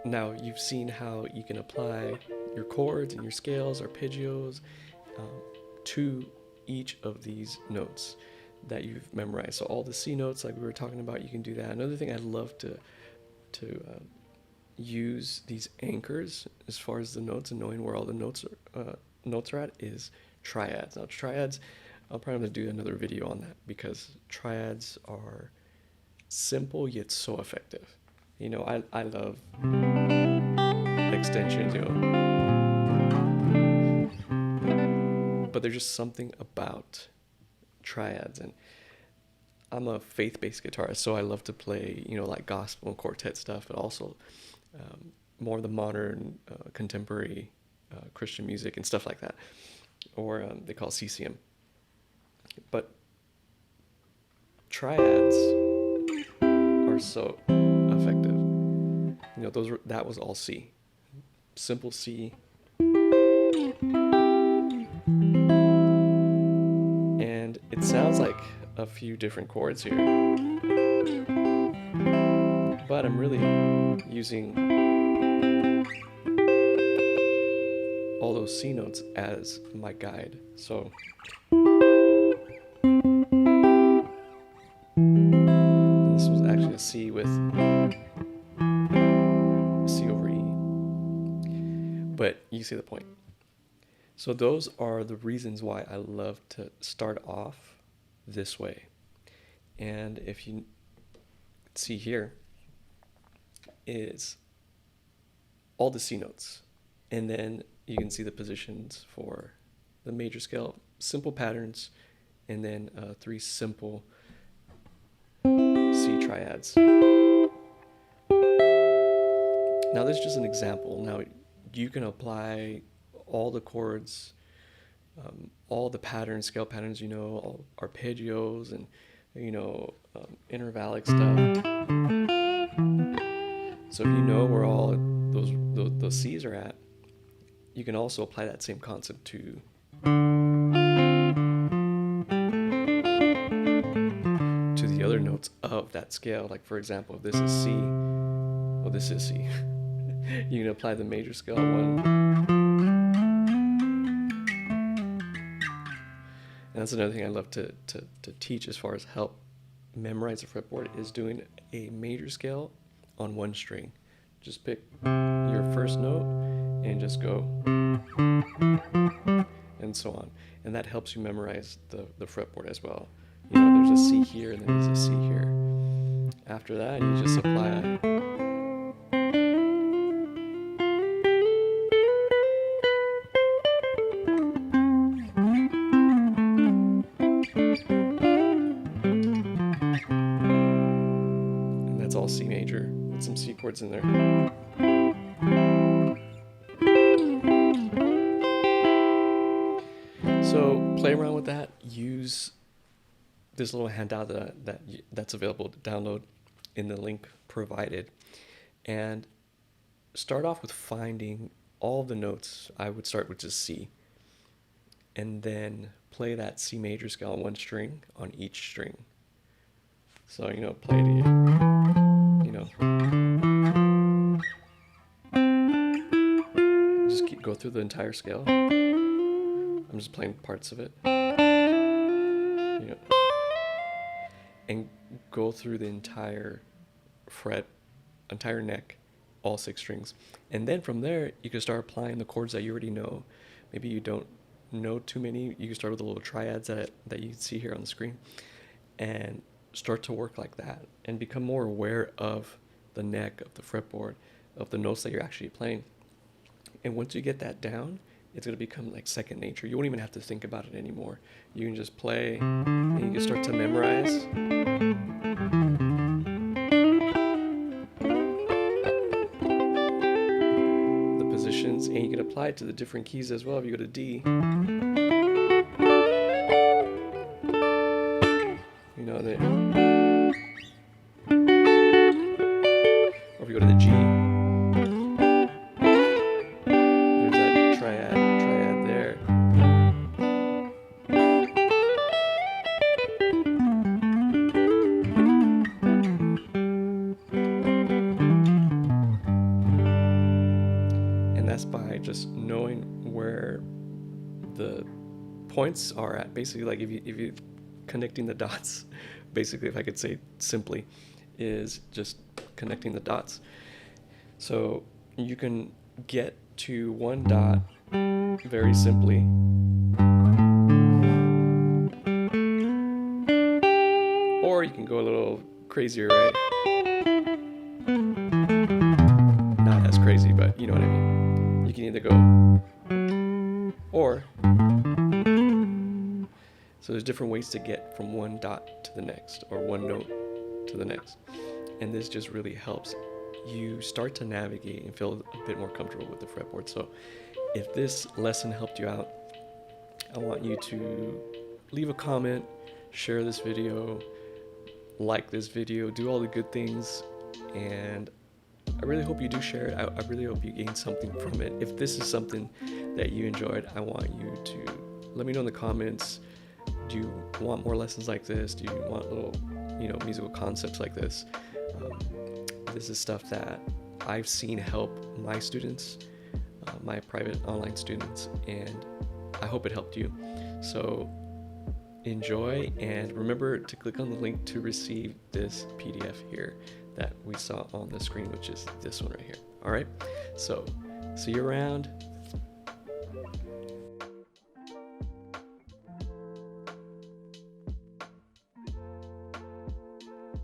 Now you've seen how you can apply your chords and your scales, arpeggios, to each of these notes that you've memorized. So all the C notes, like we were talking about, you can do that. Another thing I love to use these anchors as far as the notes and knowing where all the notes are at is triads. Now triads, I'll probably have to do another video on that because triads are simple yet so effective. You know, I love extensions, you know, but there's just something about triads, and I'm a faith-based guitarist, so I love to play, you know, like gospel and quartet stuff, but also more of the modern, contemporary Christian music and stuff like that, or they call CCM. But triads are so effective. You know, that was all C, simple C, and it sounds like a few different chords here, but I'm really using all those C notes as my guide. So and this was actually a C with C over E, but you see the point. So those are the reasons why I love to start off this way. And if you see here is all the C notes, and then you can see the positions for the major scale, simple patterns, and then 3 simple C triads. Now this is just an example. Now you can apply all the chords, all the patterns, scale patterns, you know, all arpeggios and, you know, intervallic stuff. So if you know where all those C's are at, you can also apply that same concept to the other notes of that scale. Like for example, if this is C, well, this is C. You can apply the major scale one. And that's another thing I love to teach as far as help memorize the fretboard is doing a major scale on one string. Just pick your first note and just go, and so on. And that helps you memorize the fretboard as well. You know, there's a C here and then there's a C here. After that, you just apply all C major with some C chords in there. So play around with that. Use this little handout that's available to download in the link provided, and start off with finding all the notes. I would start with just C, and then play that C major scale on one string on each string. So, you know, play the, you know, just go through the entire scale. I'm just playing parts of it, you know, and go through the entire fret, entire neck, all 6 strings. And then from there, you can start applying the chords that you already know. Maybe you don't know too many. You can start with the little triads that you can see here on the screen, and start to work like that and become more aware of the neck, of the fretboard, of the notes that you're actually playing. And once you get that down, it's going to become like second nature. You won't even have to think about it anymore. You can just play and you can start to memorize. The positions, and you can apply it to the different keys as well. If you go to D, you know, there. Or if you go to the G, there's that triad there. that's by just knowing where the points are at. Basically, like if you connecting the dots, basically, if I could say simply, is just connecting the dots. So you can get to one dot very simply, or you can go a little crazier, right? Not as crazy, but you know what I mean. You can either go or. So there's different ways to get from one dot to the next, or one note to the next. And this just really helps you start to navigate and feel a bit more comfortable with the fretboard. So if this lesson helped you out, I want you to leave a comment, share this video, like this video, do all the good things, and I really hope you do share it. I really hope you gain something from it. If this is something that you enjoyed, I want you to let me know in the comments. Do you want more lessons like this? Do you want little, musical concepts like this? This is stuff that I've seen help my students, my private online students, and I hope it helped you. So enjoy, and remember to click on the link to receive this PDF here that we saw on the screen, which is this one right here. All right, so see you around.